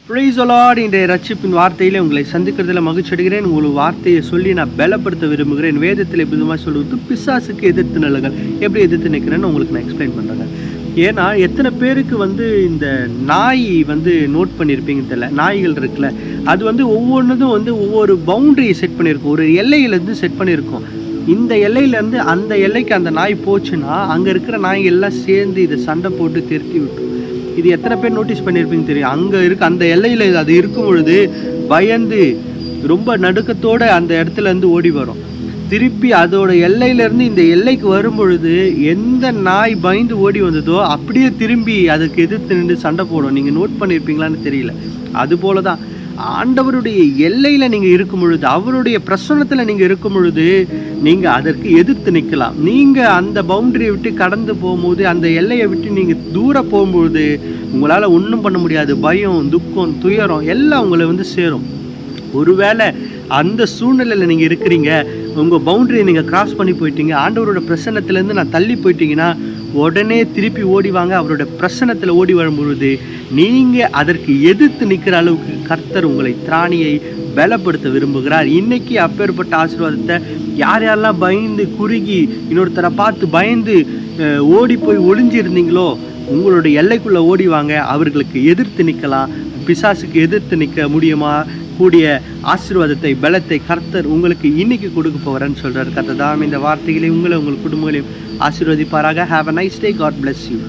Praise the Lord. இன்றைய ரட்சிப்பின் வார்த்தையிலே உங்களை சந்திக்கிறதுல மகிழ்ச்சி அடைகிறேன். உங்களுக்கு வார்த்தையை சொல்லி நான் பலப்படுத்த விரும்புகிறேன். வேதத்தில் எப்படிமா சொல்லுவது, பிசாசுக்கு எதிர்த்து நிலைகள் எப்படி எதிர்த்து நிற்கிறேன்னு உங்களுக்கு நான் எக்ஸ்பிளைன் பண்ணுறேங்க. ஏன்னா எத்தனை பேருக்கு இந்த நாய் நோட் பண்ணியிருப்பீங்க தெரியல. நாய்கள் இருக்குல்ல, அது ஒவ்வொன்றும் ஒவ்வொரு பவுண்டரியை செட் பண்ணியிருக்கும், ஒரு எல்லையிலேருந்து செட் பண்ணியிருக்கோம். இந்த எல்லையிலேருந்து அந்த எல்லைக்கு அந்த நாய் போச்சுன்னா அங்கே இருக்கிற நாய்கள் எல்லாம் சேர்ந்து இதை சண்டை போட்டு திருப்பி விட்டு, இது எத்தனை பேர் நோட்டீஸ் பண்ணியிருப்பீங்க தெரியும். அங்கே அந்த எல்லையில் அது இருக்கும் பொழுது பயந்து ரொம்ப நடுக்கத்தோடு அந்த இடத்துலேருந்து ஓடி வரும். திருப்பி அதோட எல்லையிலேருந்து இந்த எல்லைக்கு வரும் பொழுது எந்த நாய் பயந்து ஓடி வந்ததோ அப்படியே திரும்பி அதுக்கு எதிர்த்து நின்று சண்டை போடும். நீங்கள் நோட் பண்ணியிருப்பீங்களான்னு தெரியல. அதுபோல தான் ஆண்டவருடைய எல்லையில் நீங்கள் இருக்கும் பொழுது, அவருடைய பிரசன்னத்தில் நீங்கள் இருக்கும் பொழுது நீங்கள் அதற்கு எதிர்த்து நிற்கலாம். நீங்கள் அந்த பவுண்டரியை விட்டு கடந்து போகும்போது, அந்த எல்லையை விட்டு நீங்கள் தூரம் போகும்பொழுது உங்களால் ஒன்றும் பண்ண முடியாது. பயம், துக்கம், துயரம் எல்லாம் உங்களை சேரும். ஒருவேளை அந்த சூழ்நிலையில் நீங்கள் இருக்கிறீங்க, உங்கள் பவுண்டரியை நீங்கள் கிராஸ் பண்ணி போயிட்டீங்க, ஆண்டவரோட பிரசன்னத்திலேருந்து நான் தள்ளி போயிட்டீங்கன்னா உடனே திருப்பி ஓடி வாங்க. அவரோட பிரசன்னத்தில் ஓடி வரும்பொழுது நீங்கள் அதற்கு எதிர்த்து நிற்கிற அளவுக்கு கர்த்தர் உங்களை திராணியை பலப்படுத்த விரும்புகிறார். இன்னைக்கு அப்பேற்பட்ட ஆசீர்வாதத்தை யார் யாரெல்லாம் பயந்து குறுகி இன்னொருத்தரை பார்த்து பயந்து ஓடி போய் ஒளிஞ்சிருந்தீங்களோ, உங்களுடைய எல்லைக்குள்ளே ஓடி வாங்க. அவர்களுக்கு எதிர்த்து நிற்கலாம். பிசாசுக்கு எதிர்த்து நிற்க முடியுமா கூடிய ஆசீர்வாதத்தை, பலத்தை கர்த்தர் உங்களுக்கு இன்னைக்கு கொடுக்க போகிறேன்னு சொல்கிறார். கர்த்தர் தான் இந்த வார்த்தைகளை உங்கள் குடும்பங்களையும் ஆசீர்வதிப்பாராக. Have a nice day. God bless you.